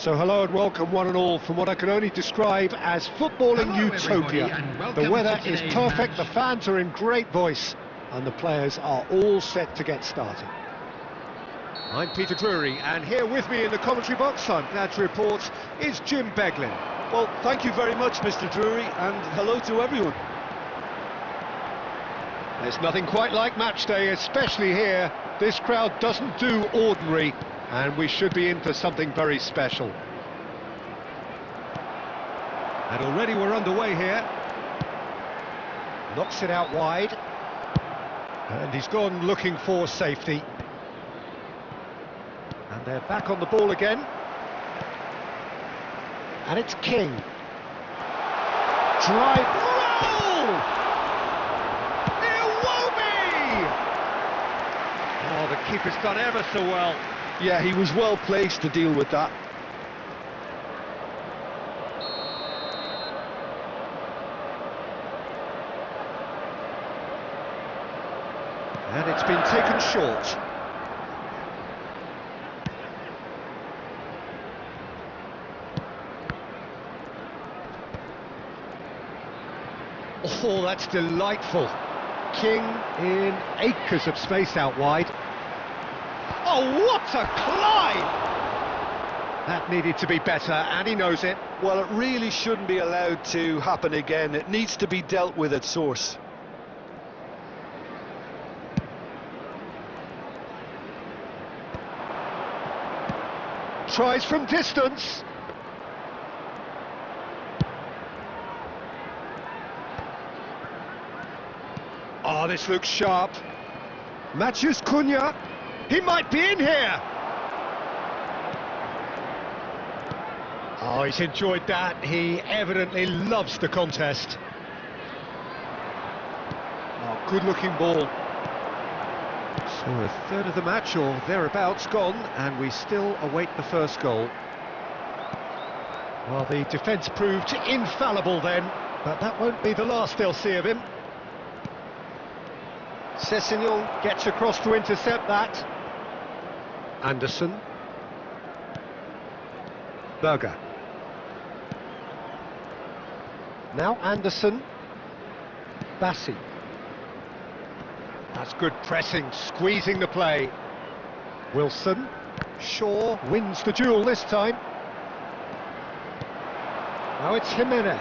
So hello and welcome one and all from what I can only describe as footballing utopia. The weather is perfect, the fans are in great voice, and the players are all set to get started. I'm Peter Drury, and here with me in the commentary box, I'm glad to report, is Jim Beglin. Well, thank you very much, Mr. Drury, and hello to everyone. There's nothing quite like match day, especially here. This crowd doesn't do ordinary, and we should be in for something very special. And already we're underway here. Knocks it out wide. And he's gone looking for safety. And they're back on the ball again. And it's King. Drive. Roll! Iwobi! Oh, the keeper's done ever so well. Yeah, he was well placed to deal with that. And it's been taken short. Oh, that's delightful. King in acres of space out wide. Oh, what a climb! That needed to be better, and he knows it. Well, it really shouldn't be allowed to happen again. It needs to be dealt with at source. Tries from distance. Oh, this looks sharp. Matheus Cunha. He might be in here. Oh, he's enjoyed that. He evidently loves the contest. Oh, good-looking ball. So a third of the match, or thereabouts, gone, and we still await the first goal. Well, the defence proved infallible then, but that won't be the last they'll see of him. Sessegnon gets across to intercept that. Anderson. Berger. Now Anderson. Bassi. That's good pressing, squeezing the play. Wilson. Shaw wins the duel this time. Now it's Jimenez.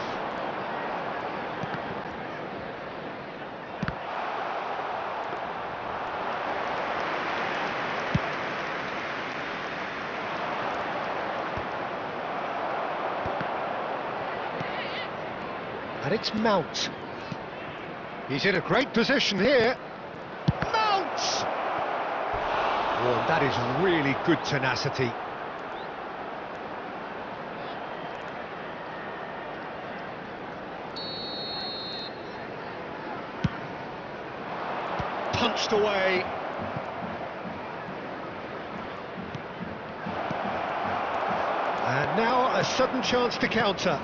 And it's Mount. He's in a great position here. Mount! Oh, that is really good tenacity. Punched away. And now a sudden chance to counter.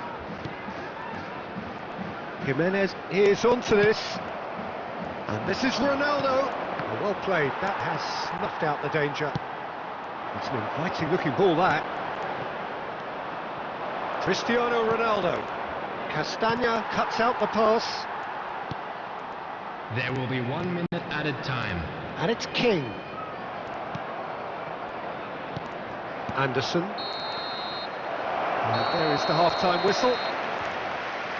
Jimenez is onto this, and this is Ronaldo. Oh, well played, that has snuffed out the danger. It's an inviting looking ball, that. Cristiano Ronaldo. Castagna cuts out the pass. There will be 1 minute added time. And it's King. Anderson. And there is the half-time whistle.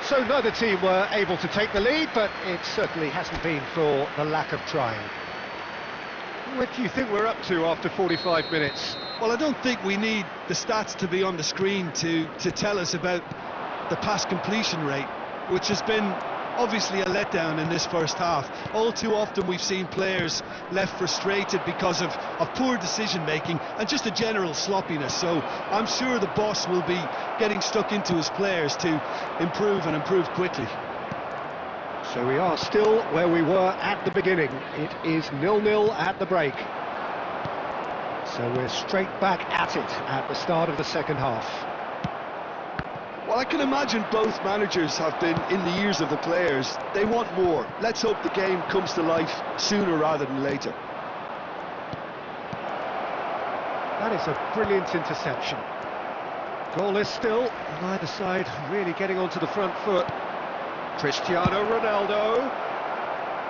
So neither team were able to take the lead, but it certainly hasn't been for the lack of trying. What do you think we're up to after 45 minutes? Well, I don't think we need the stats to be on the screen to tell us about the pass completion rate, which has been obviously a letdown in this first half. All too often we've seen players left frustrated because of poor decision-making and just a general sloppiness. So I'm sure the boss will be getting stuck into his players to improve and improve quickly. So we are still where we were at the beginning. It is 0-0 at the break. So we're straight back at it at the start of the second half. Well, I can imagine both managers have been in the ears of the players. They want more. Let's hope the game comes to life sooner rather than later. That is a brilliant interception. Goalless still, neither side really getting onto the front foot. Cristiano Ronaldo.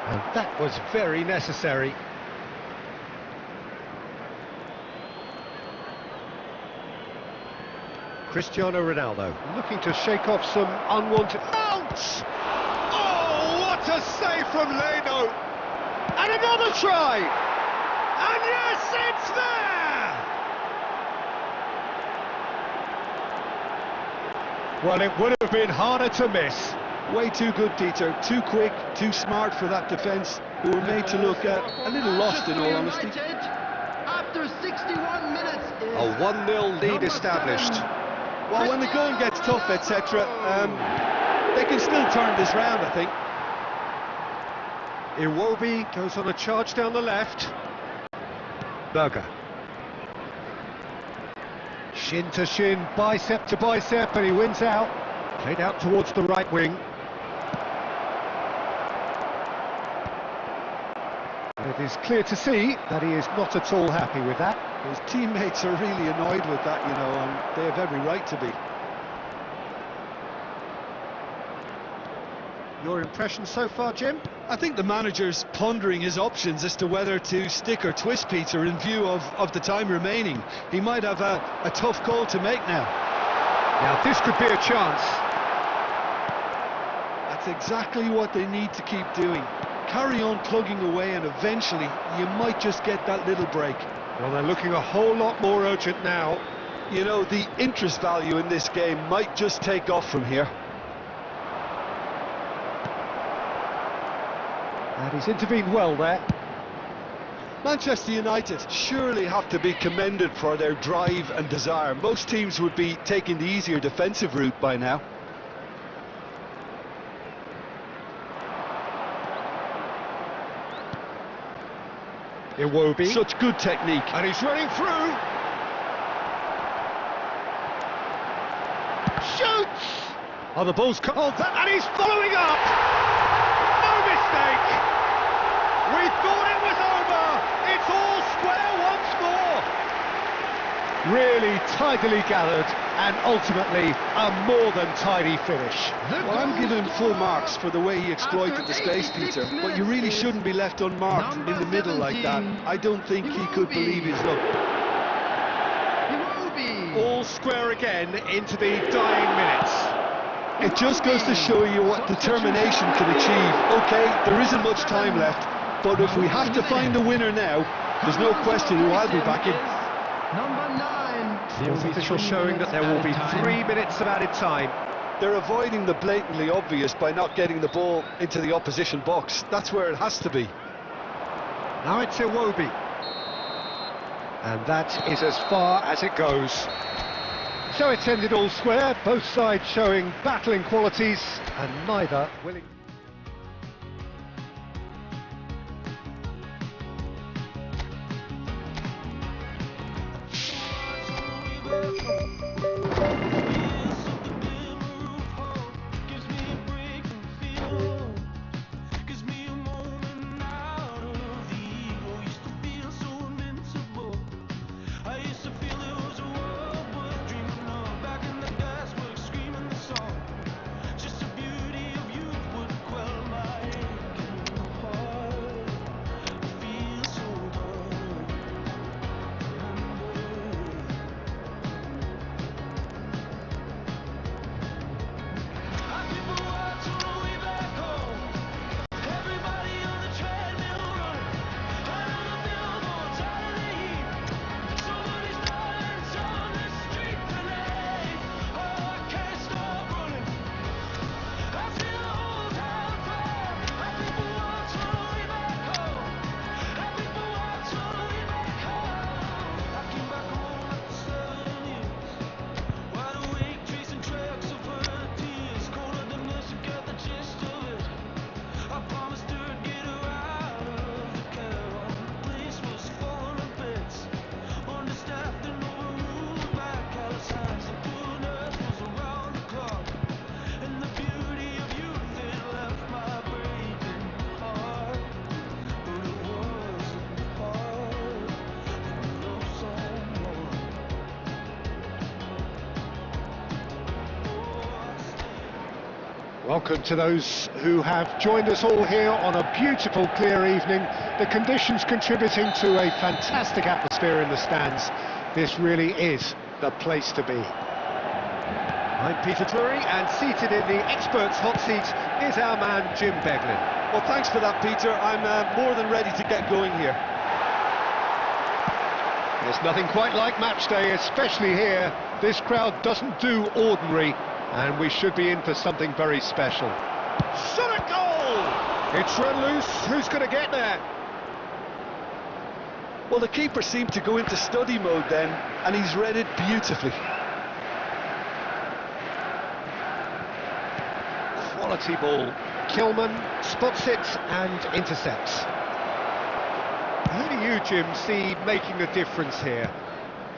And that was very necessary. Cristiano Ronaldo looking to shake off some unwanted... Mount! Oh, what a save from Leno! And another try! And yes, it's there! Well, it would have been harder to miss. Way too good, Peter. Too quick, too smart for that defence, who were made to look a little lost, in all honesty. After 61 minutes A 1-0 lead established. Well, when the going gets tough, etc., they can still turn this round, I think. Iwobi goes on a charge down the left. Berger. Shin to shin, bicep to bicep, and he wins out. Played out towards the right wing. It is clear to see that he is not at all happy with that. His teammates are really annoyed with that, you know, and they have every right to be. Your impression so far, Jim? I think the manager's pondering his options as to whether to stick or twist Peter in view of the time remaining. He might have a tough call to make now. Now this could be a chance. That's exactly what they need to keep doing. Carry on plugging away, and eventually you might just get that little break. Well, they're looking a whole lot more urgent now. You know, the interest value in this game might just take off from here. And he's intervened well there. Manchester United surely have to be commended for their drive and desire. Most teams would be taking the easier defensive route by now. Iwobi. Such good technique. And he's running through. Shoots! Oh, the ball's called, and he's following up! No mistake! We thought it was over! It's all square once more! Really tidily gathered, and ultimately a more than tidy finish. Well, I'm giving him full marks for the way he exploited the space, Peter, but you really shouldn't be left unmarked in the middle like that. I don't think he could believe his luck. All square again into the dying minutes. It just goes to show you what determination can achieve. Okay, there isn't much time left, but if we have to find a winner now, there's no question who I'll be backing. Number 9. Fourth official showing that there will be 3 minutes of added time. They're avoiding the blatantly obvious by not getting the ball into the opposition box. That's where it has to be. Now it's Iwobi. And that is as far as it goes. So it's ended all square, both sides showing battling qualities and neither willing... Welcome to those who have joined us all here on a beautiful, clear evening. The conditions contributing to a fantastic atmosphere in the stands. This really is the place to be. I'm Peter Drury, and seated in the experts' hot seat is our man Jim Beglin. Well, thanks for that, Peter. I'm more than ready to get going here. There's nothing quite like match day, especially here. This crowd doesn't do ordinary, and we should be in for something very special. Shot at goal! It's run loose. Who's going to get there? Well, the keeper seemed to go into study mode then, and he's read it beautifully. Quality ball. Kilman spots it and intercepts. Who do you, Jim, see making a difference here?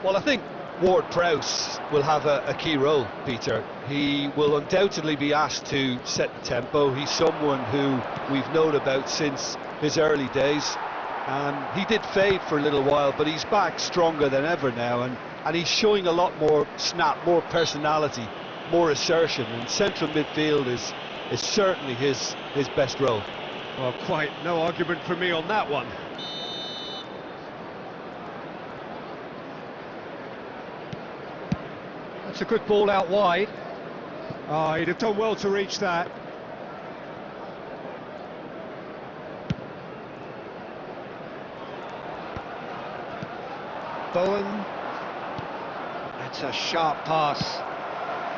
Well, I think Ward-Prowse will have a key role, Peter. He will undoubtedly be asked to set the tempo. He's someone who we've known about since his early days. He did fade for a little while, but he's back stronger than ever now, and he's showing a lot more snap, more personality, more assertion, and central midfield is certainly his best role. Well, quite no argument from me on that one. That's a good ball out wide. Oh, he'd have done well to reach that. Bowen. That's a sharp pass.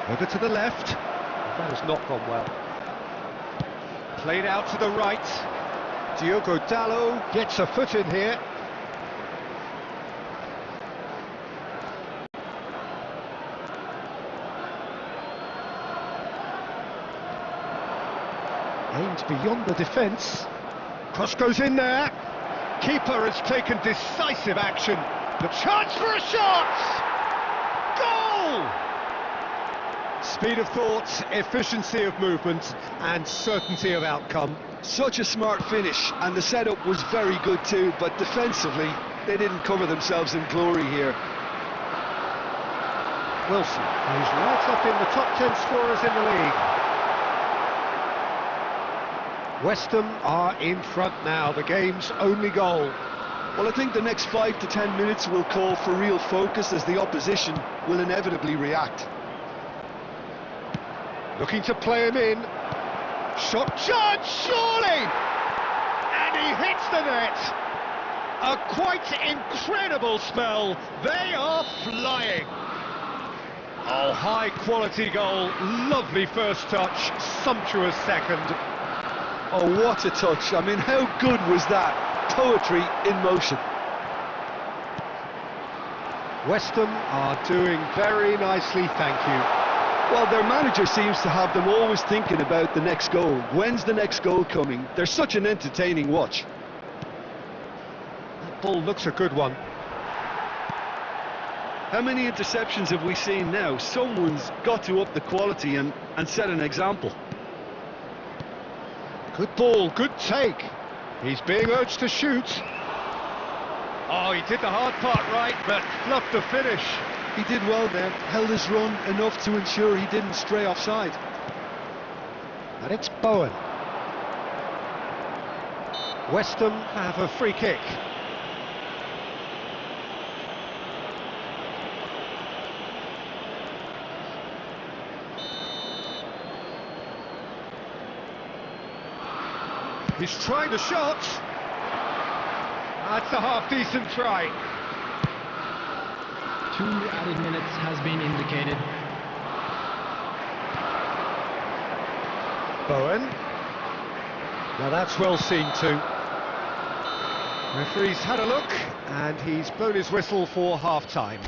Over to the left. That has not gone well. Played out to the right. Diogo Dalot gets a foot in here. Aimed beyond the defence. Cross goes in there. Keeper has taken decisive action. The chance for a shot! Goal! Speed of thought, efficiency of movement, and certainty of outcome. Such a smart finish, and the setup was very good too, but defensively, they didn't cover themselves in glory here. Wilson, who's right up in the top 10 scorers in the league. West Ham are in front now, the game's only goal. Well, I think the next 5 to 10 minutes will call for real focus, as the opposition will inevitably react. Looking to play him in. Shot charge, surely! And he hits the net. A quite incredible spell. They are flying. Oh, high quality goal. Lovely first touch, sumptuous second. Oh, what a touch. I mean, how good was that? Poetry in motion. West Ham are doing very nicely, thank you. Well, their manager seems to have them always thinking about the next goal. When's the next goal coming? They're such an entertaining watch. That ball looks a good one. How many interceptions have we seen now? Someone's got to up the quality and set an example. Good ball, good take. He's being urged to shoot. Oh, he did the hard part right, but fluffed the finish. He did well there, held his run enough to ensure he didn't stray offside. And it's Bowen. West Ham have a free kick. He's trying the shot. That's a half-decent try. 2 added minutes has been indicated. Bowen. Now that's well seen too. Referee's had a look and he's blown his whistle for half-time.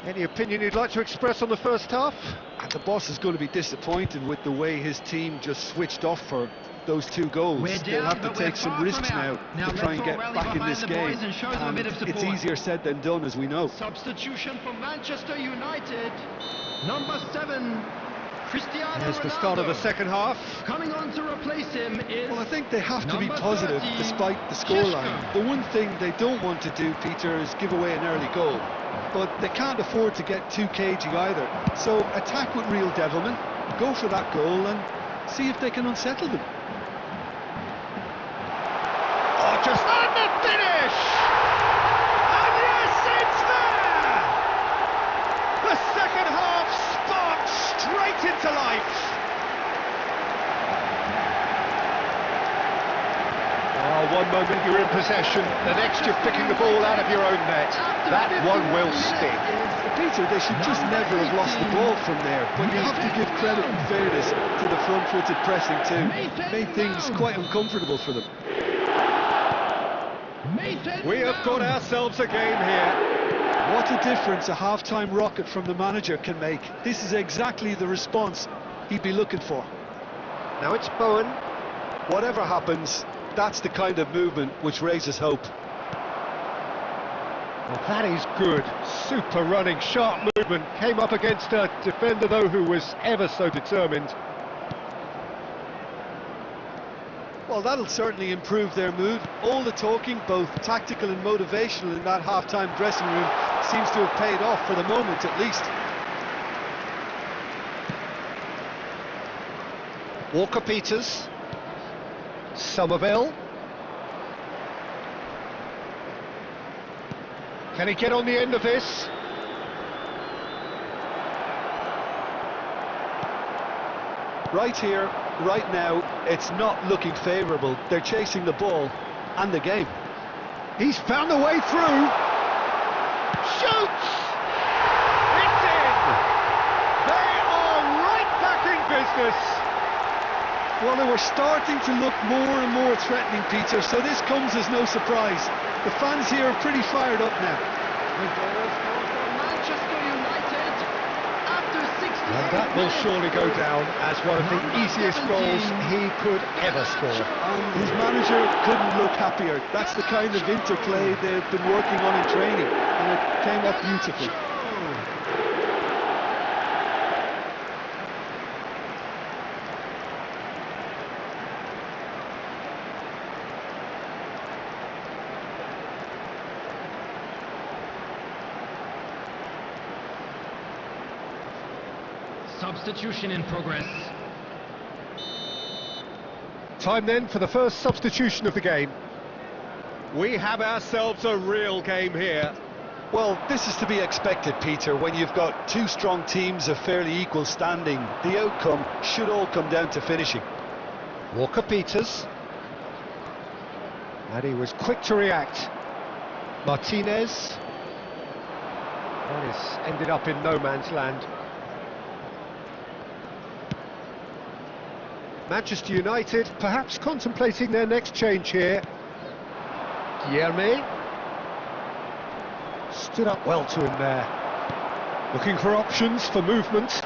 Any opinion you'd like to express on the first half? And the boss is going to be disappointed with the way his team just switched off for those 2 goals. They'll have to take some risks now to try and get back in this game. And it's easier said than done, as we know. Substitution for Manchester United. Number 7, Cristiano Here's the start of the second half. Coming on to replace him is... Well, I think they have to be positive 30, despite the scoreline. The one thing they don't want to do, Peter, is give away an early goal. But they can't afford to get too cagey either. So attack with real devilment, go for that goal and see if they can unsettle them. Oh, just on the finish! And yes, it's there! The second half sparked straight into life. Oh, one moment you're in possession, the next you're picking the ball out of your own net. That one will sting. Peter, they should just never have lost the ball from there, but you have to give credit and fairness to the front-footed pressing too. Made things quite uncomfortable for them. We have got ourselves a game here. What a difference a half-time rocket from the manager can make. This is exactly the response he'd be looking for. Now it's Bowen. Whatever happens, that's the kind of movement which raises hope. Well, that is good. Super running, sharp movement. Came up against a defender, though, who was ever so determined. Well, that'll certainly improve their mood. All the talking, both tactical and motivational, in that half-time dressing room seems to have paid off for the moment, at least. Walker-Peters. Somerville. Can he get on the end of this? Right here, right now, it's not looking favourable. They're chasing the ball and the game. He's found a way through. Shoots! It's in! They are right back in business. Well, they were starting to look more and more threatening, Peter, so this comes as no surprise. The fans here are pretty fired up now. Manchester United after 60. And that will surely go down as one of the easiest goals he could ever score. And his manager couldn't look happier. That's the kind of interplay they've been working on in training, and it came up beautifully. Substitution in progress. Time then for the first substitution of the game. We have ourselves a real game here. Well, this is to be expected, Peter, when you've got two strong teams of fairly equal standing. The outcome should all come down to finishing. Walker-Peters. And he was quick to react. Martinez. Well, it's ended up in no man's land. Manchester United perhaps contemplating their next change here. Guilherme stood up well to him there. Looking for options for movement.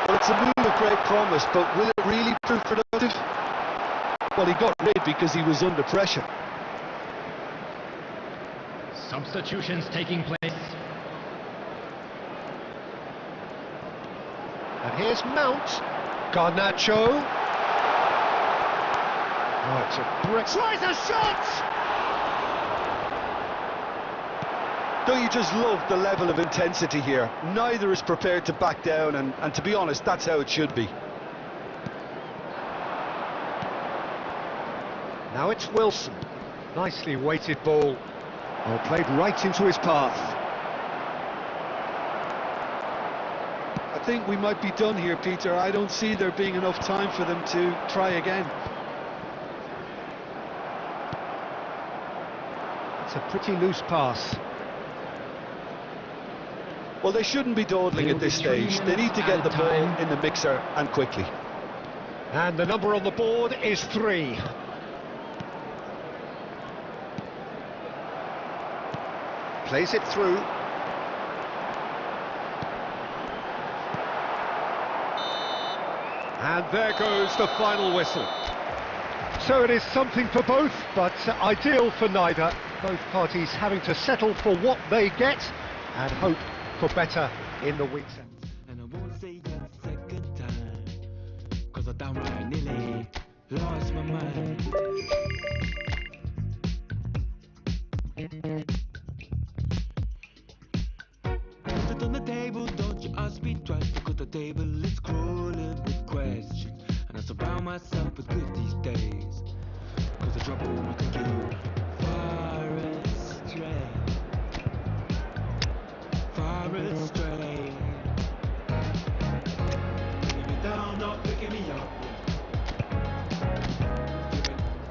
Well, it's a move of great promise, but will it really prove productive? Well, he got rid because he was under pressure. Substitutions taking place. And here's Mount. Garnacho. Oh, it's a brick. Tries a shot! Don't you just love the level of intensity here? Neither is prepared to back down, and to be honest, that's how it should be. Now it's Wilson. Nicely weighted ball. Well, played right into his path. I think we might be done here, Peter. I don't see there being enough time for them to try again. It's a pretty loose pass. Well, they shouldn't be dawdling at this stage. They need to get the ball in the mixer, and quickly. And the number on the board is 3. Plays it through. And there goes the final whistle. So it is something for both, but ideal for neither. Both parties having to settle for what they get and hope for better in the weeks ahead. And I won't say it a second time, 'cause I downright nearly lost my mind. Put it on the table, don't you ask me twice, because the table is crawling with find myself with good these days. Cause the trouble we could do far astray. Far astray. Putting me down, not picking me up.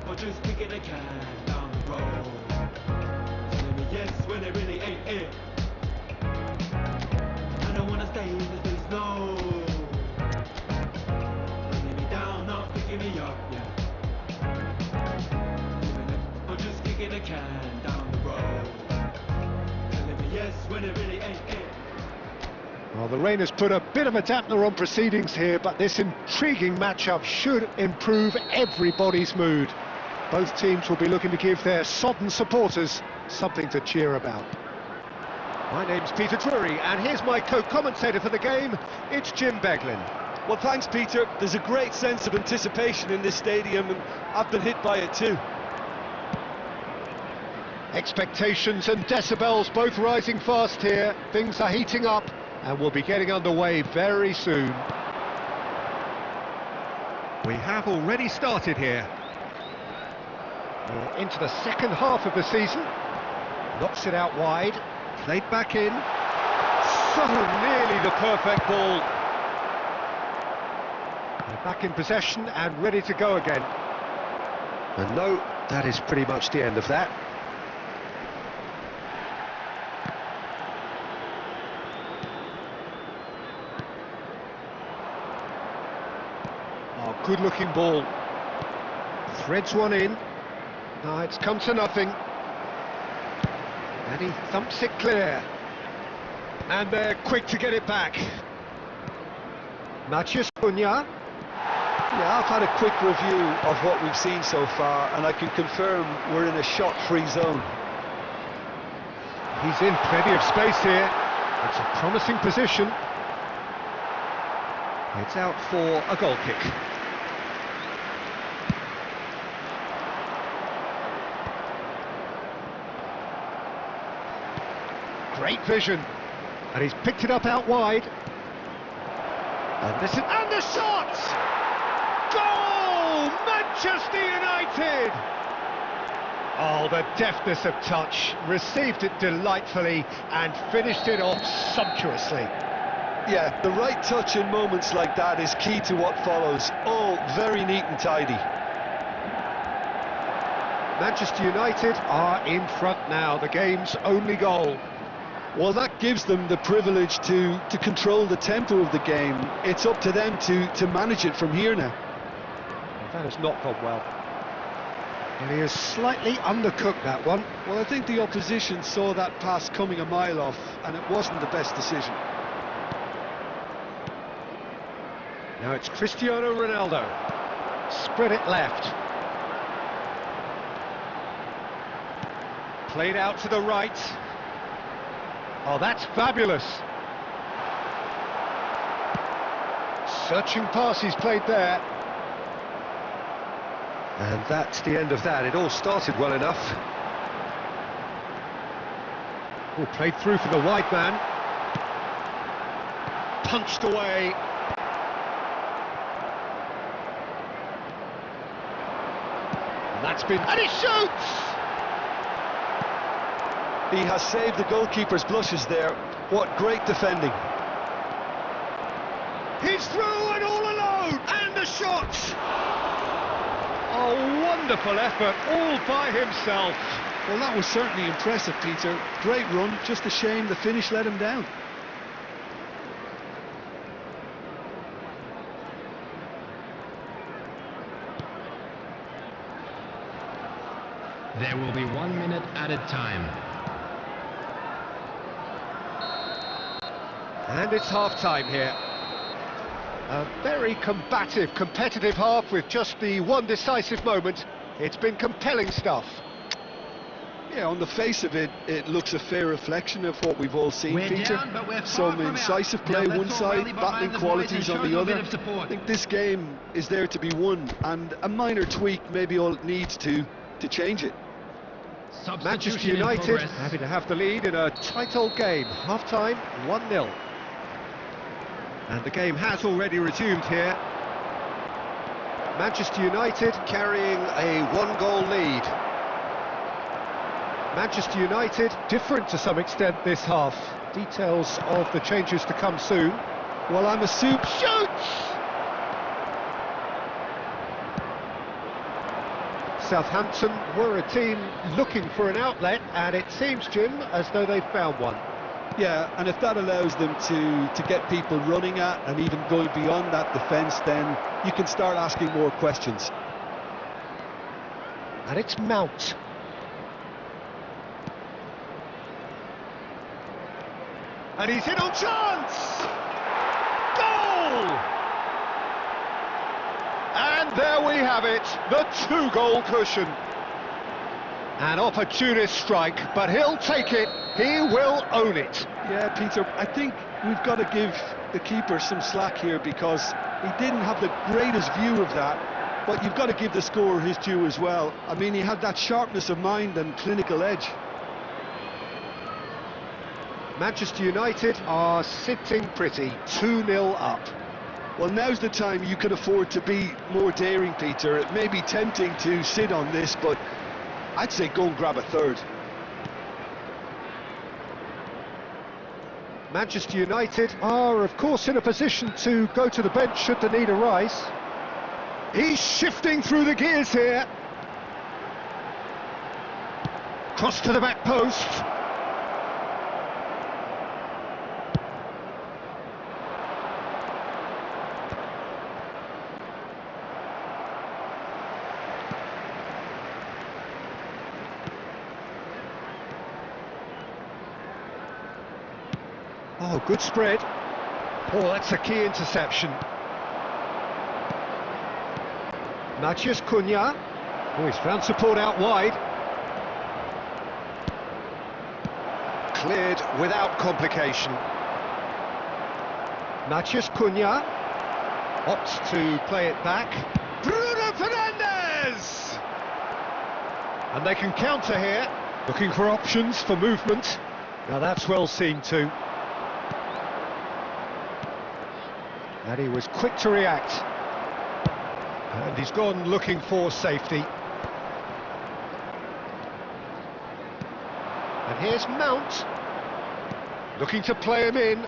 Or just kicking a can down the road. Telling me yes when it really ain't it. I don't wanna stay in this place, no. Putting me down, not picking me up, yeah. Or just kicking a can down the road. Telling me yes when it really ain't it. Well, the rain has put a bit of a dampener on proceedings here, but this intriguing matchup should improve everybody's mood. Both teams will be looking to give their sodden supporters something to cheer about. My name's Peter Drury, and here's my co-commentator for the game, it's Jim Beglin. Well, thanks, Peter. There's a great sense of anticipation in this stadium, and I've been hit by it too. Expectations and decibels both rising fast here. Things are heating up, and we'll be getting underway very soon. We have already started here. We're into the second half of the season. Knocks it out wide. Played back in. So nearly the perfect ball. They're back in possession and ready to go again. And no, that is pretty much the end of that. Oh, good looking ball. Threads one in. No, it's come to nothing. And he thumps it clear. And they're quick to get it back. Maciej Cunha. Yeah, I've had a quick review of what we've seen so far, and I can confirm we're in a shot-free zone. He's in plenty of space here. It's a promising position. It's out for a goal kick. Great vision, and he's picked it up out wide. And the shot! Goal! Manchester United! Oh, the deftness of touch, received it delightfully and finished it off sumptuously. Yeah, the right touch in moments like that is key to what follows. All very neat and tidy. Manchester United are in front now, the game's only goal. Well, that gives them the privilege to control the tempo of the game. It's up to them to manage it from here now. That has not gone well. And he has slightly undercooked that one. Well, I think the opposition saw that pass coming a mile off, and it wasn't the best decision. Now it's Cristiano Ronaldo. Spread it left. Played out to the right. Oh, that's fabulous. Searching pass he's played there. And that's the end of that. It all started well enough. Oh, played through for the wide man. Punched away. And that's been... And he shoots! He has saved the goalkeeper's blushes there. What great defending. He's through and all alone! And the shot! A wonderful effort, all by himself. Well, that was certainly impressive, Peter. Great run, just a shame the finish let him down. There will be 1 minute added time. And it's half-time here. A very combative, competitive half with just the one decisive moment. It's been compelling stuff. Yeah, on the face of it, it looks a fair reflection of what we've all seen, We're Peter. down, but we're Some far from incisive out. play Now one let's all rally side, behind battling the boys qualities and on show the them a bit other. of support. I think this game is there to be won, and a minor tweak may be all it needs to change it. Manchester United happy to have the lead in a tight old game. Half-time, 1-0. And the game has already resumed here. Manchester United carrying a one-goal lead. Manchester United different to some extent this half. Details of the changes to come soon. Well, I'm assuming... Shoots! Southampton were a team looking for an outlet, and it seems, Jim, as though they've found one. Yeah, and if that allows them to get people running at and even going beyond that defence, then you can start asking more questions. And it's Mount. And he's in on chance! Goal! And there we have it, the two-goal cushion. An opportunist strike, but he'll take it, he will own it. Yeah, Peter, I think we've got to give the keeper some slack here, because he didn't have the greatest view of that, but you've got to give the scorer his due as well. I mean, he had that sharpness of mind and clinical edge. Manchester United are sitting pretty, 2-0 up. Well, now's the time you can afford to be more daring, Peter. It may be tempting to sit on this, but I'd say go and grab a third. Manchester United are, of course, in a position to go to the bench should the need arise. He's shifting through the gears here. Cross to the back post. Oh, good spread. Oh, that's a key interception. Matheus Cunha. Oh, he's found support out wide. Cleared without complication. Matheus Cunha opts to play it back. Bruno Fernandes! And they can counter here, looking for options for movement. Now that's well seen too. And he was quick to react. And he's gone looking for safety. And here's Mount, looking to play him in.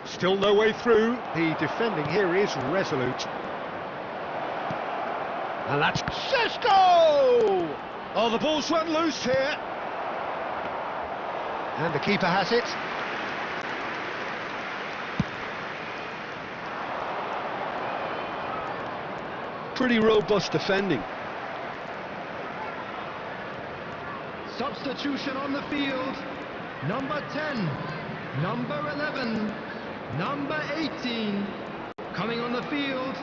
Still no way through. The defending here is resolute. And that's Šeško! Oh, the ball's run loose here. And the keeper has it. Pretty robust defending. Substitution on the field. Number 10, number 11, number 18. Coming on the field,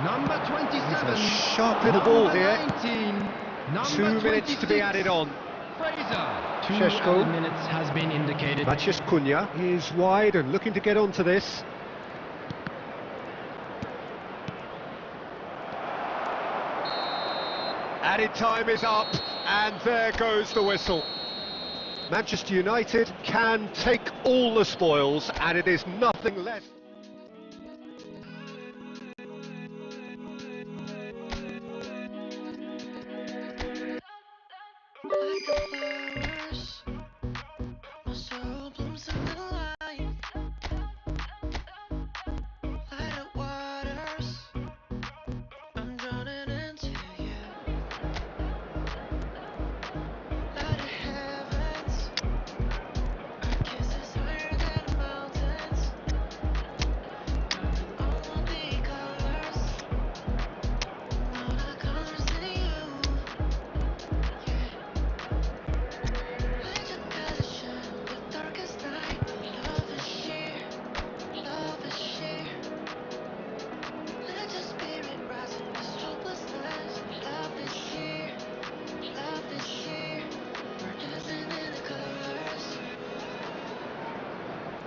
number 27. It's a sharp little ball here. 19. 2 minutes to be added on. Fraser. 2 Šeško. added minutes has been indicated. Matheus Cunha is wide and looking to get onto this. Added time is up, and there goes the whistle. Manchester United can take all the spoils, and it is nothing less.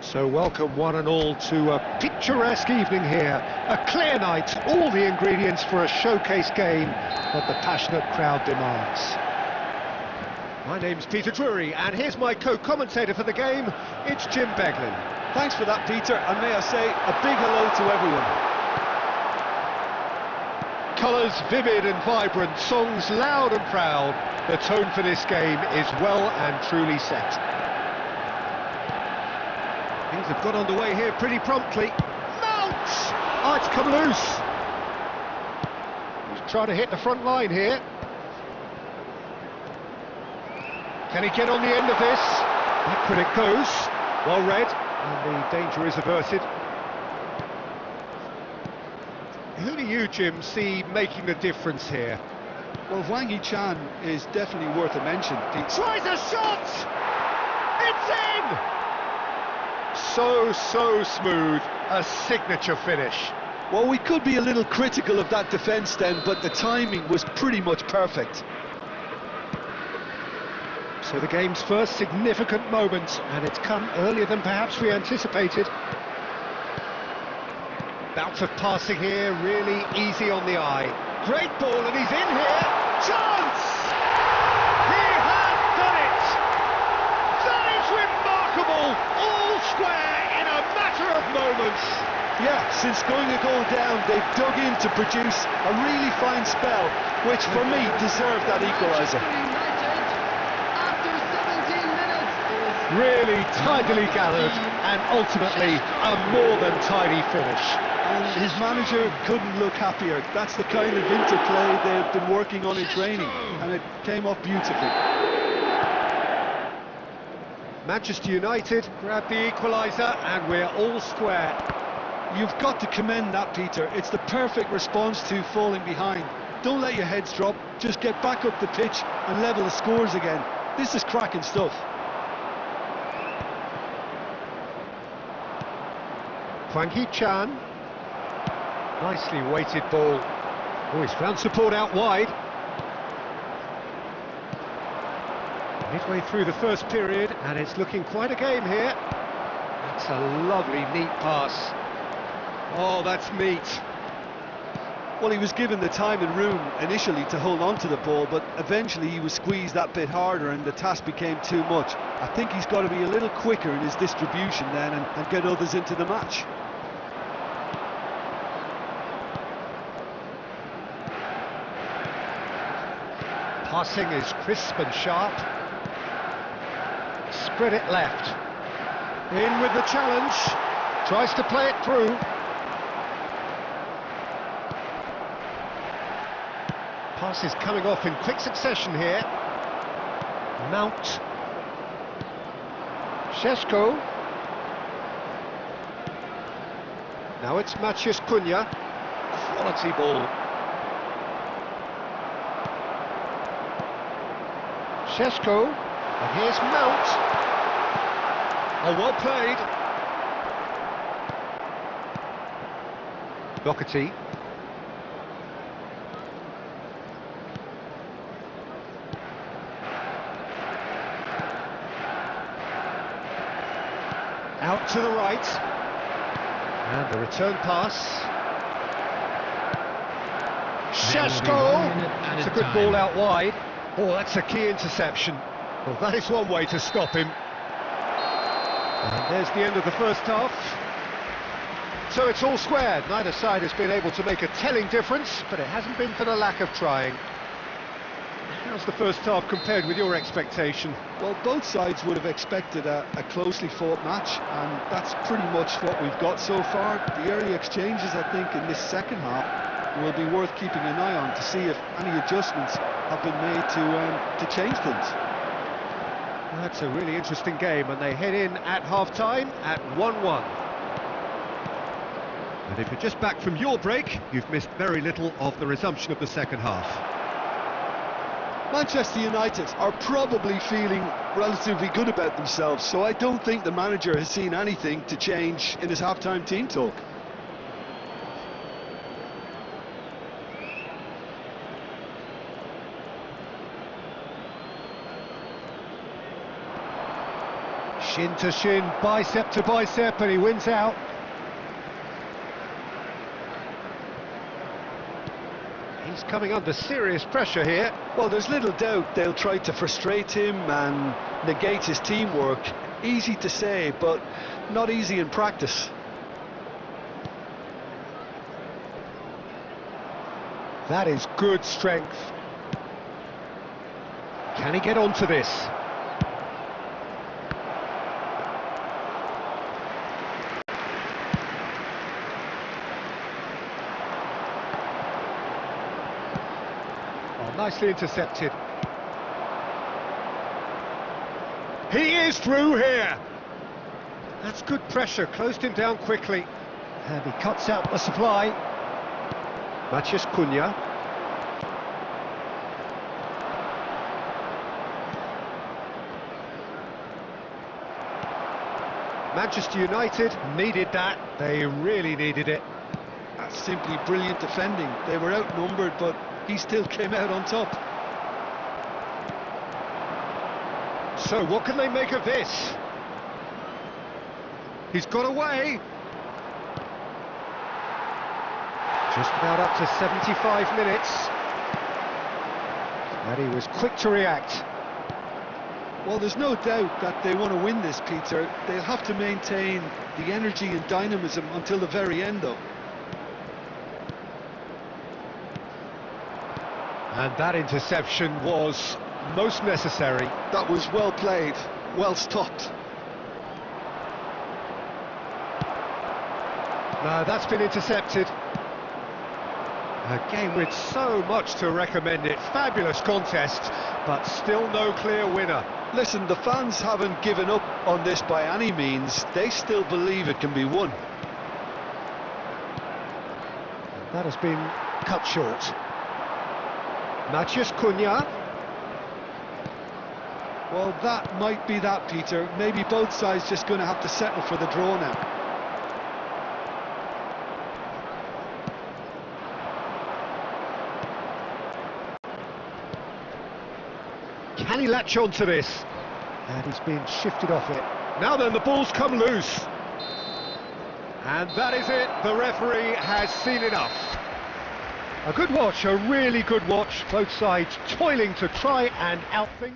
So welcome one and all to a picturesque evening here. A clear night, all the ingredients for a showcase game that the passionate crowd demands. My name's Peter Drury, and here's my co-commentator for the game, it's Jim Beglin. Thanks for that, Peter, and may I say a big hello to everyone. Colours vivid and vibrant, songs loud and proud. The tone for this game is well and truly set. Things have got underway here pretty promptly. Mount! Oh, it's come loose. He's trying to hit the front line here. Can he get on the end of this? Back when it goes. Well read, and the danger is averted. Who do you, Jim, see making the difference here? Well, Hwang Hee-chan is definitely worth a mention. He tries a shot! It's in! So smooth, a signature finish. Well, we could be a little critical of that defence then, but the timing was pretty much perfect. So the game's first significant moment, and it's come earlier than perhaps we anticipated. Bout of passing here, really easy on the eye. Great ball, and he's in here. Chance! He has done it! That is remarkable! All square in a matter of moments. Yeah, since going a goal down, they've dug in to produce a really fine spell, which for me deserved that equaliser. Really tidily gathered, and ultimately a more than tidy finish. And his manager couldn't look happier. That's the kind of interplay they've been working on in training, and it came off beautifully. Manchester United grab the equaliser, and we're all square. You've got to commend that, Peter. It's the perfect response to falling behind. Don't let your heads drop, just get back up the pitch and level the scores again. This is cracking stuff. Hwang Hee-chan. Nicely weighted ball. Oh, he's found support out wide. Midway through the first period, and it's looking quite a game here. That's a lovely, neat pass. Oh, that's neat. Well, he was given the time and room initially to hold on to the ball, but eventually he was squeezed that bit harder and the task became too much. I think he's got to be a little quicker in his distribution then and get others into the match. Passing is crisp and sharp. Spread it left. In with the challenge. Tries to play it through. Pass is coming off in quick succession here. Mount. Šeško. Now it's Maciej Cunha. Quality ball. Šeško, and here's Mount. Oh, well played. Doherty. Out to the right. And the return pass. Šeško. It's a good ball out wide. Oh, that's a key interception. Well, that is one way to stop him. And there's the end of the first half. So it's all square. Neither side has been able to make a telling difference, but it hasn't been for the lack of trying. How's the first half compared with your expectation? Well, both sides would have expected a closely fought match, and that's pretty much what we've got so far. The early exchanges, I think, in this second half will be worth keeping an eye on to see if any adjustments have been made to change things. That's a really interesting game, and they head in at half-time at 1-1. And if you're just back from your break, you've missed very little of the resumption of the second half. Manchester United are probably feeling relatively good about themselves, so I don't think the manager has seen anything to change in his half-time team talk. Shin to shin, bicep to bicep, and he wins out. He's He's coming under serious pressure here. Well, there's little doubt they'll try to frustrate him and negate his teamwork. Easy to say, but not easy in practice. That is good strength. Can he get onto this? Oh, nicely intercepted. He is through here. That's good pressure, closed him down quickly. And he cuts out the supply. Matheus Cunha. Manchester United needed that. They really needed it. That's simply brilliant defending. They were outnumbered, but he still came out on top. So what can they make of this? He's got away. Just about up to 75 minutes. And he was quick to react. Well, there's no doubt that they want to win this, Peter. They'll have to maintain the energy and dynamism until the very end, though. And that interception was most necessary. That was well played, well stopped. No, that's been intercepted. A game with so much to recommend it. Fabulous contest, but still no clear winner. Listen, the fans haven't given up on this by any means. They still believe it can be won. That has been cut short. Matheus Cunha. Well, that might be that, Peter. Maybe both sides just going to have to settle for the draw now. Can he latch on to this? And he's been shifted off it. Now then, the ball's come loose. And that is it. The referee has seen enough. A good watch, a really good watch. Both sides toiling to try and outthink.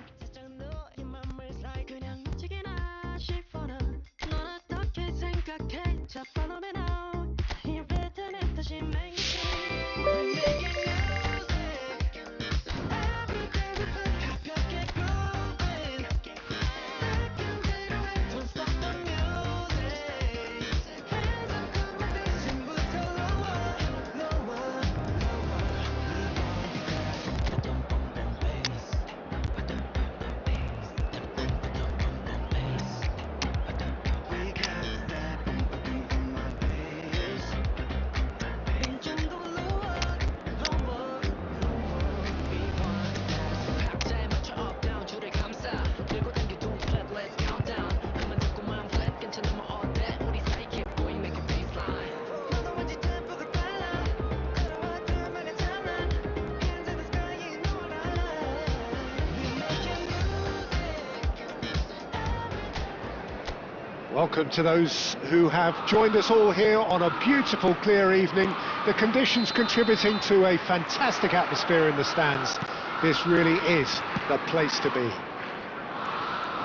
Welcome to those who have joined us all here on a beautiful, clear evening. The conditions contributing to a fantastic atmosphere in the stands. This really is the place to be.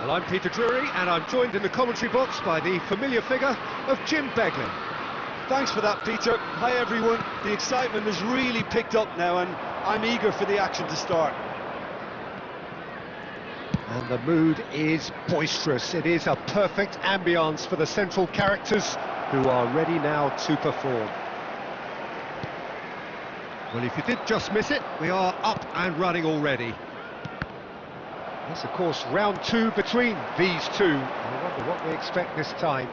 Well, I'm Peter Drury, and I'm joined in the commentary box by the familiar figure of Jim Beglin. Thanks for that, Peter. Hi, everyone. The excitement has really picked up now, and I'm eager for the action to start. And the mood is boisterous. It is a perfect ambience for the central characters who are ready now to perform. Well, if you did just miss it, we are up and running already. That's, of course, round two between these two. I wonder what we expect this time.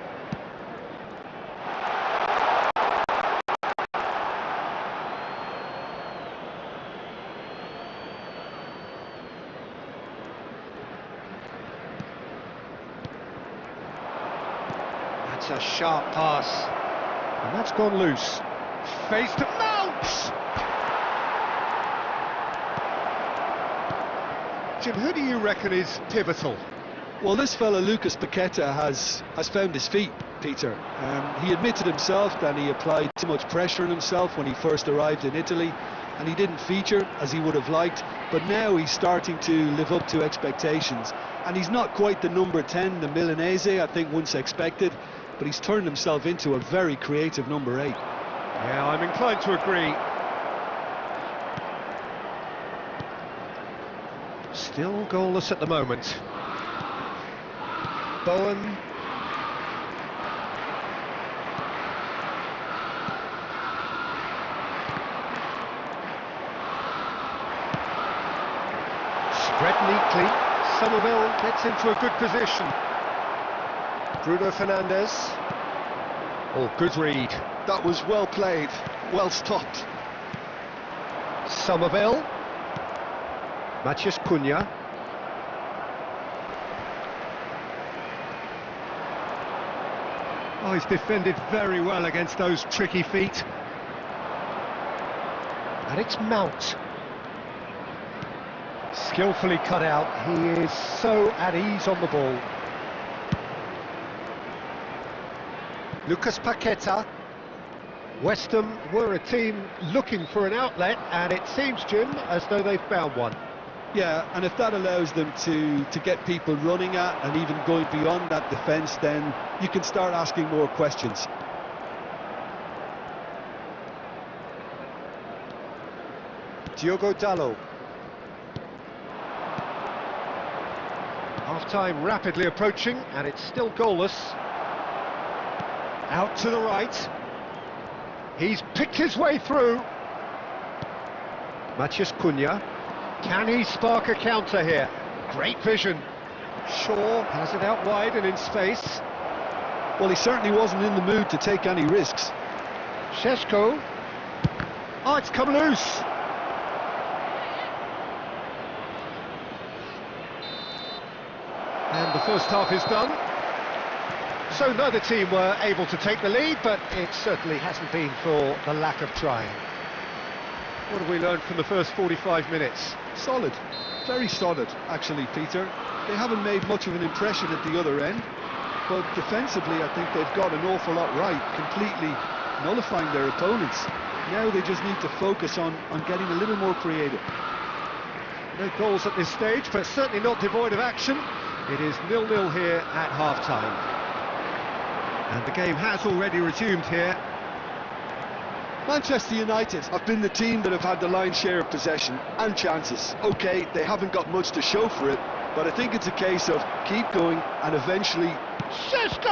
That's a sharp pass. And that's gone loose. Face to Mount! Jim, who do you reckon is pivotal? Well, this fella, Lucas Paqueta, has found his feet, Peter. He admitted himself that he applied too much pressure on himself when he first arrived in Italy. and he didn't feature as he would have liked, but now he's starting to live up to expectations. And he's not quite the number 10, the Milanese, I think once expected, but he's turned himself into a very creative number 8. Yeah, I'm inclined to agree. Still goalless at the moment. Bowen. Spread neatly. Somerville gets into a good position. Bruno Fernandes. Oh, good read. That was well played, well stopped. Somerville. Matheus Cunha. Oh, he's defended very well against those tricky feet. And it's Mount. Skillfully cut out. He is so at ease on the ball. Lucas Paqueta. West Ham were a team looking for an outlet, and it seems, Jim, as though they've found one. Yeah, and if that allows them to get people running at and even going beyond that defence, then you can start asking more questions. Diogo Dalot. Half-time rapidly approaching, and it's still goalless. Out to the right. He's picked his way through. Matheus Cunha. Can he spark a counter here? Great vision. Shaw has it out wide and in space. Well, he certainly wasn't in the mood to take any risks. Šeško. Oh, it's come loose. And the first half is done. So neither team were able to take the lead, but it certainly hasn't been for the lack of trying. What have we learned from the first 45 minutes? Solid, very solid, actually, Peter. They haven't made much of an impression at the other end, but defensively I think they've got an awful lot right, completely nullifying their opponents. Now they just need to focus on getting a little more creative. No goals at this stage, but certainly not devoid of action. It is 0-0 here at half-time. And the game has already resumed here. Manchester United have been the team that have had the lion's share of possession and chances. OK, they haven't got much to show for it, but I think it's a case of keep going and eventually... Šeško!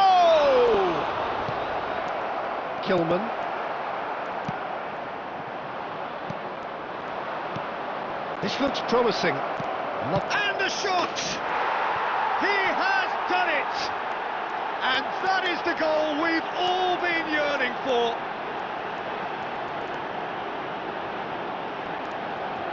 Kilman. This looks promising. And a shot! He has done it! And that is the goal we've all been yearning for.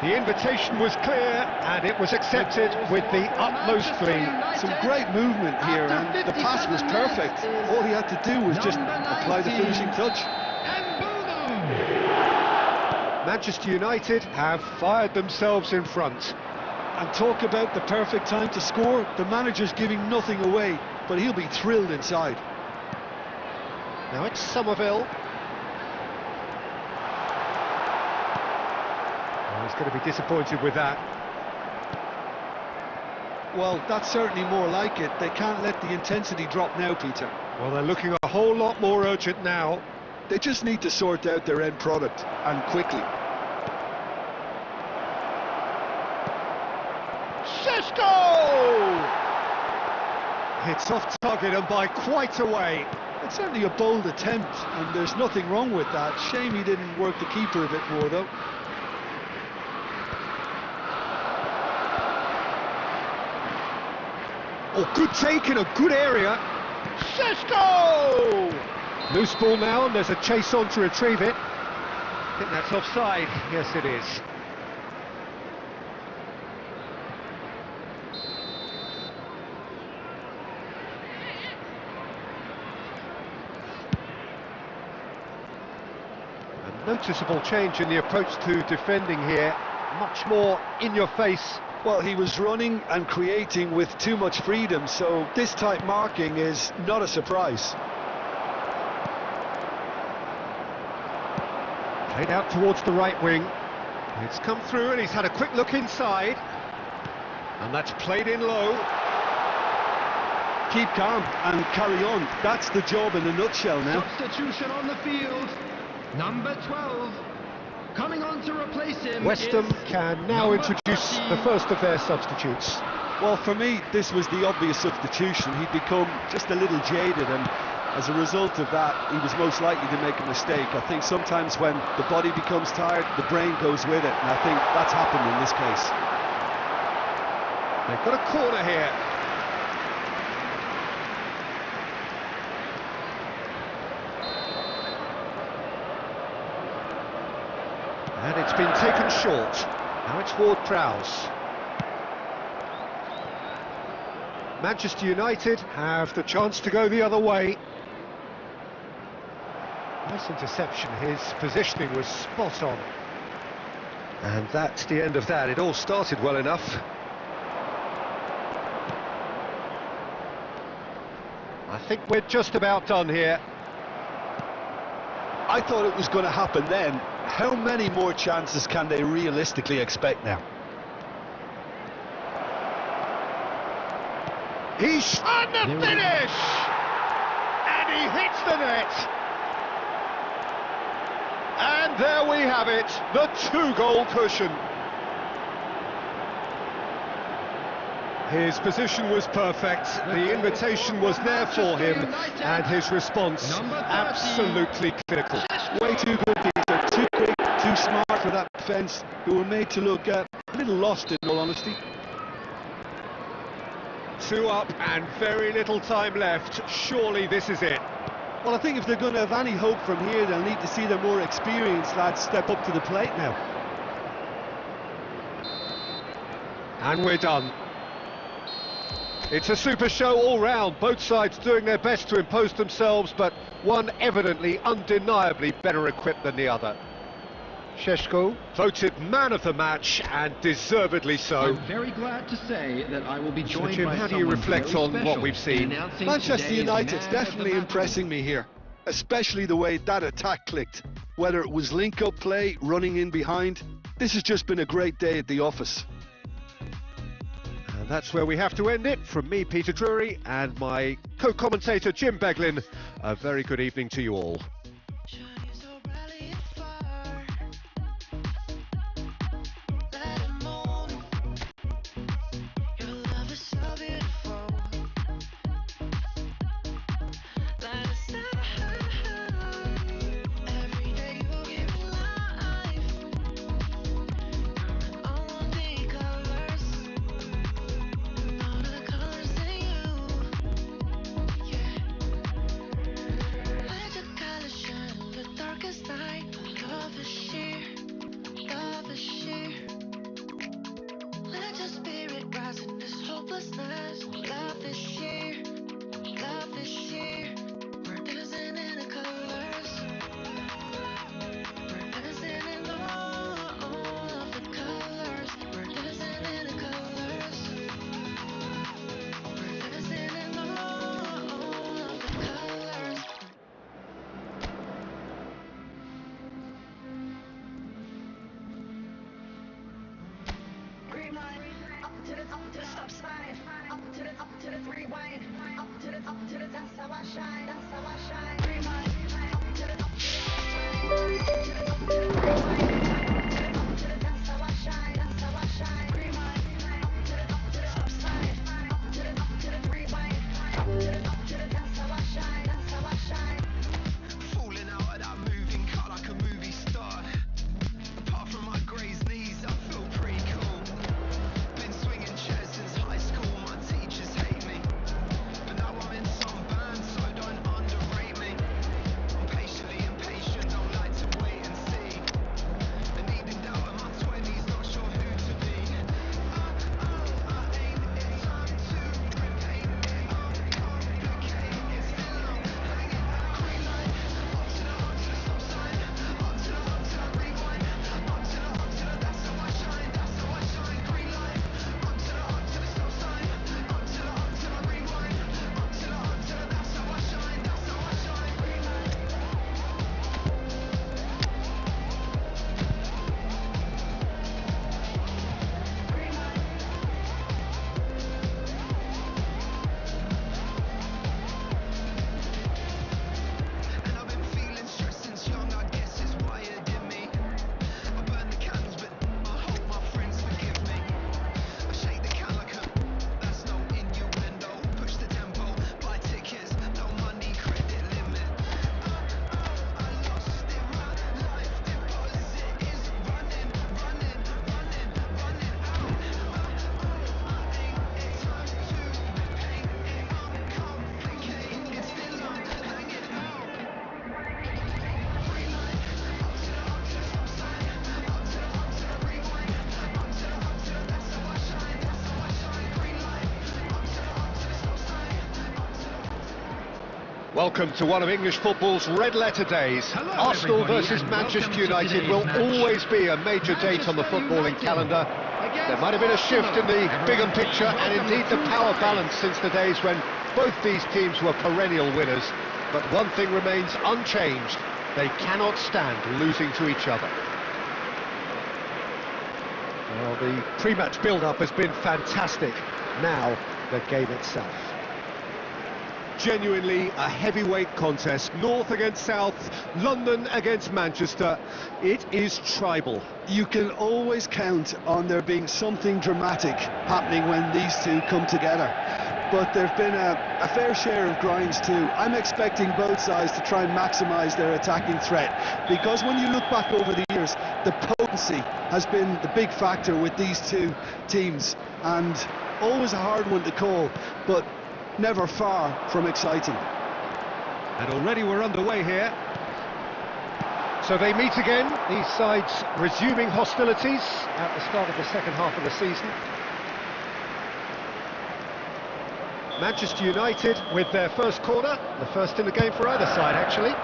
The invitation was clear, and it was accepted with the utmost glee. Some great movement here, and the pass was perfect. All he had to do was just apply the finishing touch. Manchester United have fired themselves in front. And talk about the perfect time to score. The manager's giving nothing away, but he'll be thrilled inside. Now it's Somerville. Oh, he's going to be disappointed with that. Well, that's certainly more like it. They can't let the intensity drop now, Peter. Well, they're looking a whole lot more urgent now. They just need to sort out their end product, and quickly. Šeško! It's off target and by quite a way. It's certainly a bold attempt, and there's nothing wrong with that. Shame he didn't work the keeper a bit more, though. Oh, good take in a good area. Šeško! Loose ball now, and there's a chase on to retrieve it. I think that's offside. Yes, it is. A noticeable change in the approach to defending here. Much more in your face. Well, he was running and creating with too much freedom, so this type marking is not a surprise. Played out towards the right wing. It's come through and he's had a quick look inside. And that's played in low. Keep calm and carry on. That's the job in a nutshell now. Substitution on the field. Number 12. Coming on to replace him. West Ham is can now number introduce 30. the first of their substitutes. Well, for me, this was the obvious substitution. He'd become just a little jaded, and as a result of that, he was most likely to make a mistake. I think sometimes when the body becomes tired, the brain goes with it, and I think that's happened in this case. They've got a corner here. And it's been taken short. Now it's Ward-Prowse. Manchester United have the chance to go the other way. Nice interception, his positioning was spot on. And that's the end of that. It all started well enough. I think we're just about done here. I thought it was going to happen then. How many more chances can they realistically expect now? He's on the finish! And he hits the net! And there we have it, the two-goal cushion. His position was perfect, the invitation was there for him, and his response absolutely clinical. Way too good, Peter. Too quick, too smart for that defence, who were made to look a little lost, in all honesty. 2 up and very little time left. Surely this is it. Well, I think if they're going to have any hope from here, they'll need to see their more experienced lads step up to the plate now. And we're done. It's a super show all round, both sides doing their best to impose themselves, but one evidently, undeniably better equipped than the other. Šeško voted man of the match, and deservedly so. I'm very glad to say that I will be joined So Jim, by how do you someone reflect very on what special we've seen? in announcing Manchester today's United's man definitely of the impressing me here, especially the way that attack clicked. Whether it was link-up play, running in behind, this has just been a great day at the office. And that's where we have to end it. From me, Peter Drury, and my co-commentator, Jim Beglin, a very good evening to you all. Welcome to one of English football's red-letter days. Hello, Arsenal everybody, versus and Manchester welcome to United today's will match. always be a major date on the Manchester footballing United calendar. against There might have been a shift in the Arsenal. bigger picture and Welcome indeed the to power sides. balance since the days when both these teams were perennial winners. But one thing remains unchanged: they cannot stand losing to each other. Well, the pre-match build-up has been fantastic. Now, the game itself. Genuinely a heavyweight contest. North against South, London against Manchester. It is tribal. You can always count on there being something dramatic happening when these two come together. But there's been a fair share of grinds too. I'm expecting both sides to try and maximise their attacking threat, because when you look back over the years, the potency has been the big factor with these two teams, and always a hard one to call, but never far from exciting. And already we're underway here. So they meet again, these sides resuming hostilities at the start of the second half of the season. Manchester United with their first corner, the first in the game for either side actually.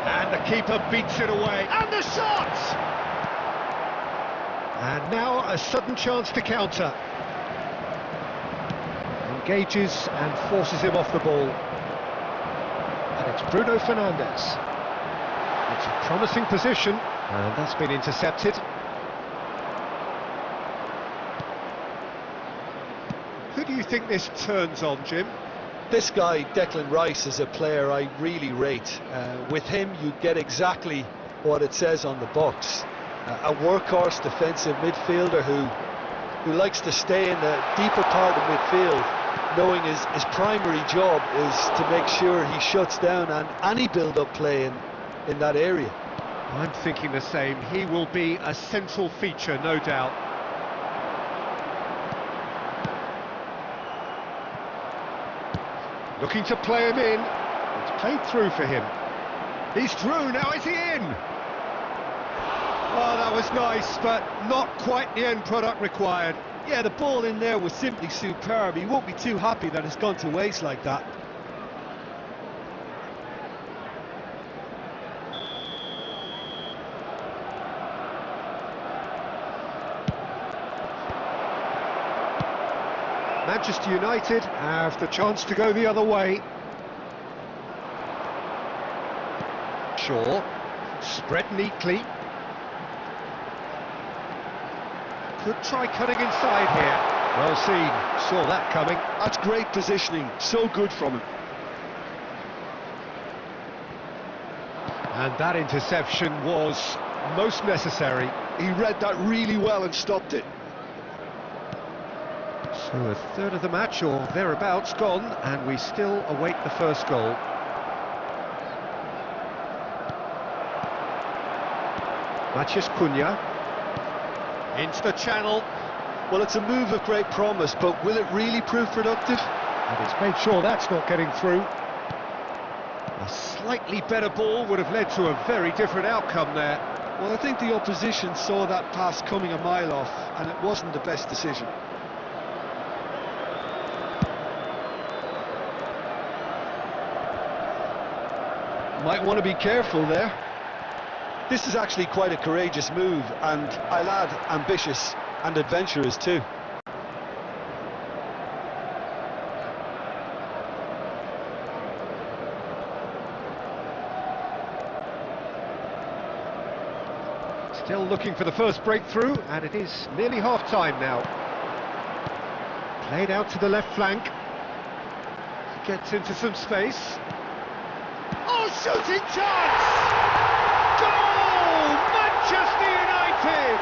And the keeper beats it away, and the shot! And now a sudden chance to counter. Engages and forces him off the ball. And it's Bruno Fernandes. It's a promising position, and that's been intercepted. Who do you think this turns on, Jim? This guy, Declan Rice, is a player I really rate. With him, you get exactly what it says on the box. A workhorse defensive midfielder who likes to stay in the deeper part of midfield, knowing his primary job is to make sure he shuts down any build-up play in that area. I'm thinking the same. He will be a central feature, no doubt. Looking to play him in. It's played through for him. He's through, now is he in? Oh, that was nice, but not quite the end product required. Yeah, the ball in there was simply superb. He won't be too happy that it's gone to waste like that. Manchester United have the chance to go the other way. Shaw, spread neatly. Could try cutting inside here. Well seen, saw that coming. That's great positioning, so good from him. And that interception was most necessary. He read that really well and stopped it. So a third of the match or thereabouts gone, and we still await the first goal. Matheus Cunha into the channel. Well, it's a move of great promise, but will it really prove productive? And it's made sure that's not getting through. A slightly better ball would have led to a very different outcome there. Well, I think the opposition saw that pass coming a mile off, and it wasn't the best decision. Might want to be careful there. This is actually quite a courageous move, and I'll add ambitious and adventurous too. Still looking for the first breakthrough, and it is nearly half-time now. Played out to the left flank. Gets into some space. Oh, shooting chance! Goal! Manchester United!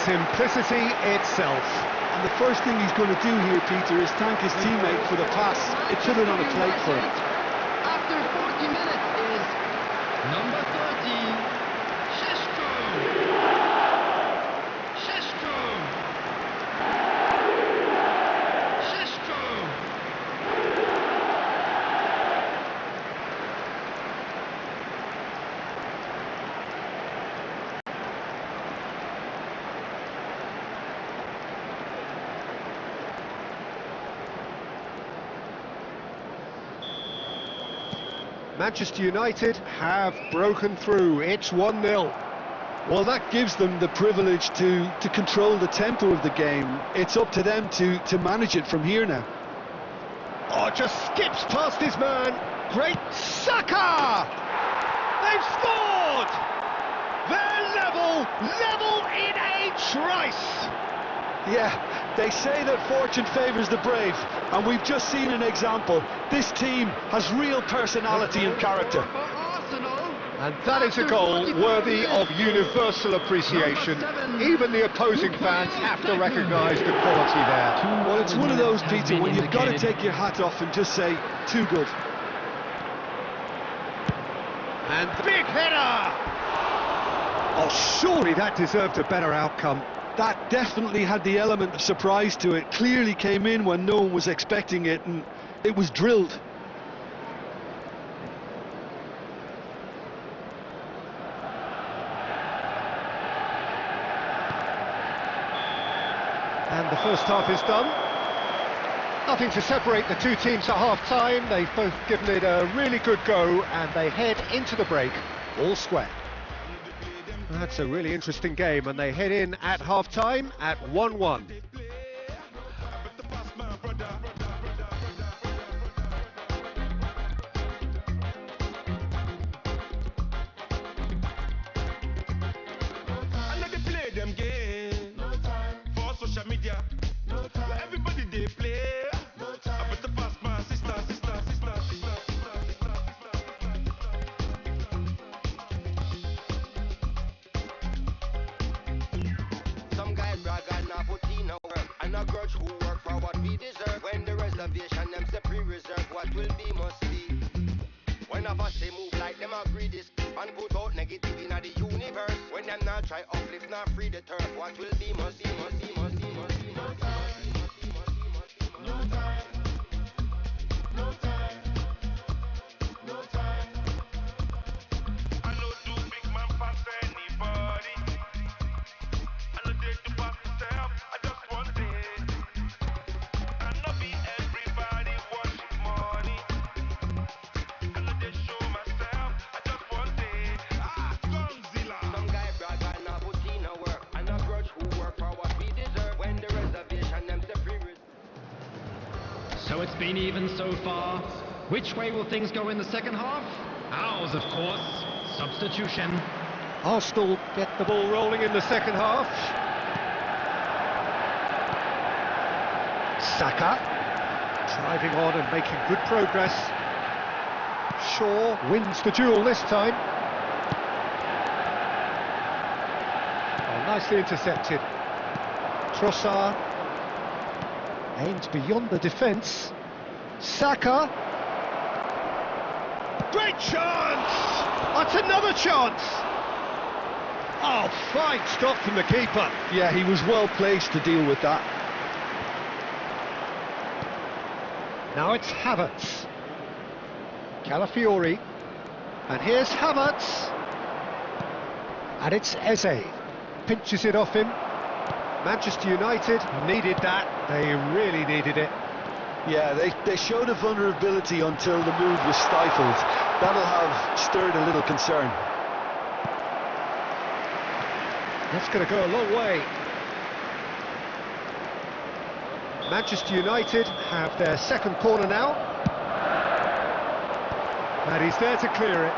Simplicity itself. And the first thing he's going to do here, Peter, is thank his teammate for the pass. It put it on a plate for him. After 40 minutes is number 30, Šeško. Šeško. Šeško. Manchester United have broken through. It's 1-0. Well, that gives them the privilege to control the tempo of the game. It's up to them to manage it from here now. Oh, just skips past his man. Great Saka! They've scored! They're level in a trice! Yeah, they say that fortune favours the brave, and we've just seen an example. This team has real personality and character. And that is a goal worthy of universal appreciation. Even the opposing fans have to recognise the quality there. Well, it's one of those, Peter, when you've got to take your hat off and just say, too good. And big header! Oh, surely that deserved a better outcome. That definitely had the element of surprise to it. Clearly came in when no one was expecting it, and it was drilled. And the first half is done. Nothing to separate the two teams at half-time. They've both given it a really good go, and they head into the break all square. That's a really interesting game, and they head in at half-time at 1-1. What will be must be. When of us they move like them agree this and put out negative in the universe. When them not try uplift, not free the turf. What will be must be, must be, must be, must be. No time, no time, no time, no time. I know two big man pass anybody. I know they to pass myself. I just want it. I know be everybody worship money. I know they show myself. I just want it. Gonzilla. Some guy brag and not put in a work. And a grudge who work for what we deserve. When the reservation them the free. So it's been even so far. Which way will things go in the second half? Ours, of course. Substitution. Arsenal get the ball rolling in the second half. Saka driving on and making good progress. Shaw wins the duel this time. Oh, nicely intercepted. Trossard aims beyond the defence. Saka. Great chance! That's another chance! Oh, fine stop from the keeper. Yeah, he was well placed to deal with that. Now it's Havertz. Calafiori. And here's Havertz. And it's Eze. Pinches it off him. Manchester United needed that. They really needed it. Yeah, they showed a vulnerability until the move was stifled. That'll have stirred a little concern. That's going to go a long way. Manchester United have their second corner now. And he's there to clear it.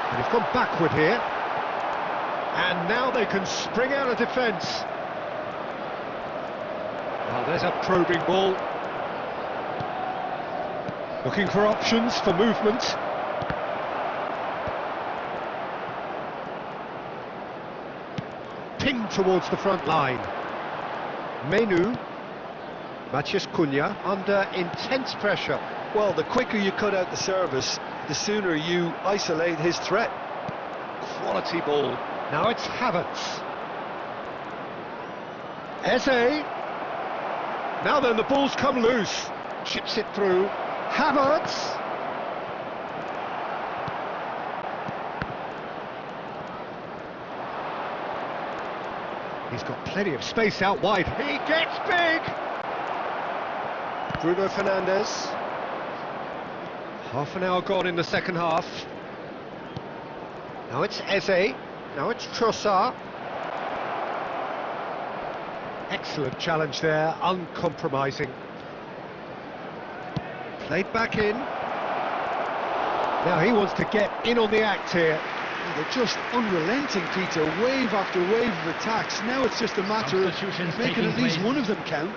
And he's gone backward here. And now they can spring out of defence. Well, there's a probing ball. Looking for options for movement. Pinged towards the front line. Menu, Matheus Cunha under intense pressure. Well, the quicker you cut out the service, the sooner you isolate his threat. Quality ball. Now it's Havertz. Eze. Now then, the ball's come loose. Chips it through. Havertz. He's got plenty of space out wide. He gets big! Bruno Fernandes. Half an hour gone in the second half. Now it's Eze. Now it's Trossard. Excellent challenge there, uncompromising. Played back in. Now he wants to get in on the act here. They're just unrelenting, Peter, wave after wave of attacks. Now it's just a matter of making at least one of them count.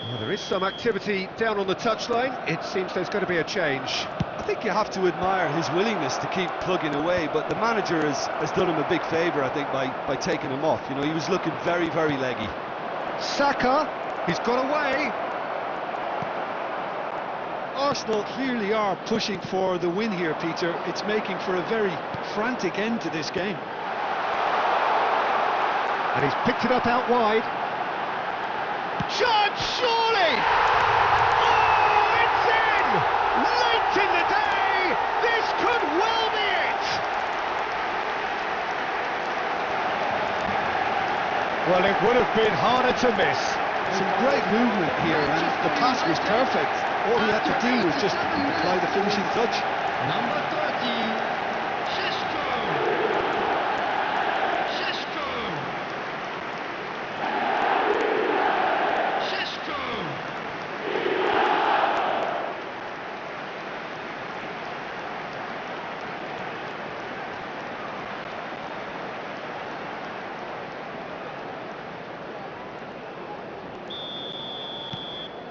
Well, there is some activity down on the touchline. It seems there's going to be a change. I think you have to admire his willingness to keep plugging away, but the manager has done him a big favour, I think, by taking him off. You know, he was looking very, very leggy. Saka, he's got away. Arsenal clearly are pushing for the win here, Peter. It's making for a very frantic end to this game. And he's picked it up out wide. Chance, surely! Oh, it's in! Late in the day! This could well be it! Well, it would have been harder to miss. Some great movement here, and the pass was perfect. All he had to do was just apply the finishing touch. Number 30, Šeško. Šeško. Šeško.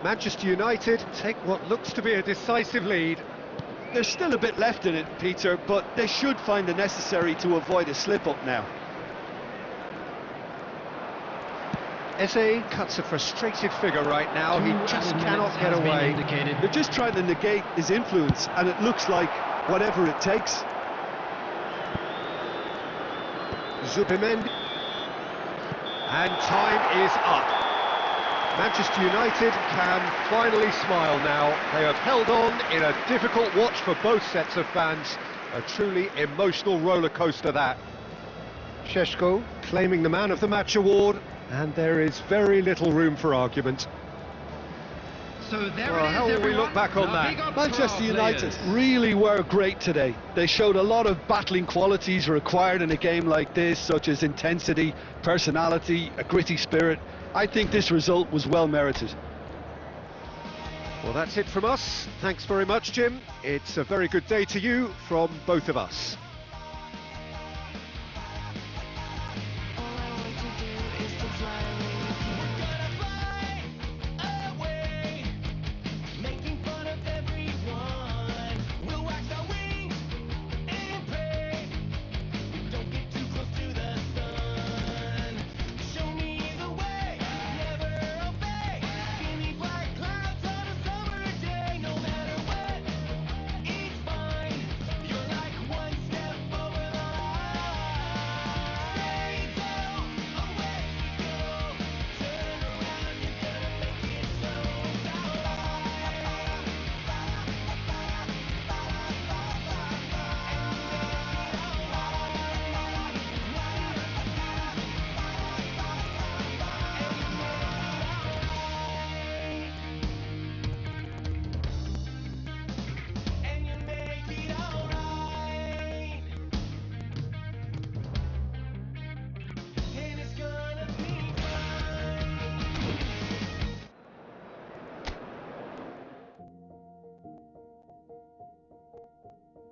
Manchester United take what looks to be a decisive lead. There's still a bit left in it, Peter, but they should find the necessary to avoid a slip-up now. Eze cuts a frustrated figure right now. He just cannot get away. They're just trying to negate his influence, and it looks like whatever it takes. Zubimendi. And time is up. Manchester United can finally smile now. They have held on in a difficult watch for both sets of fans. A truly emotional roller coaster, that. Šeško claiming the Man of the Match award, and there is very little room for argument. So there Well, it is, how will we everyone. look back on The that? big up Manchester for our United players. really were great today. They showed a lot of battling qualities required in a game like this, such as intensity, personality, a gritty spirit. I think this result was well merited. Well, that's it from us. Thanks very much, Jim. It's a very good day to you from both of us.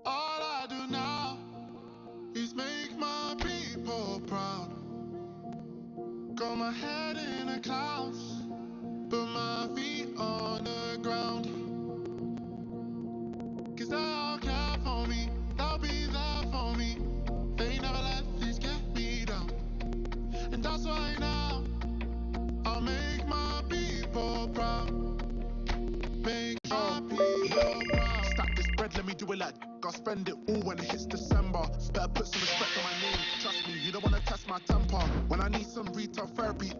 All I do now is make my people proud. Got my head in the clouds, put my feet on the ground. 'Cause they all care for me, they'll be there for me. They never let this get me down. And that's why now I'll make my people proud. Make my people proud. Stack this bread, let me do it like I'll spend it all when it hits December. Better put some respect on my name. Trust me, you don't wanna test my temper. When I need some retail therapy,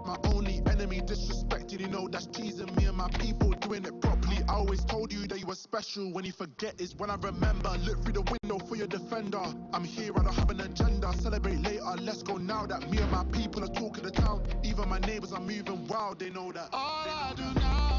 my only enemy disrespected, you know that's teasing me and my people doing it properly. I always told you that you were special. When you forget is when I remember. Look through the window for your defender. I'm here, I don't have an agenda. Celebrate later, let's go now that me and my people are talking the town. Even my neighbors are moving wild, they know that. All I do now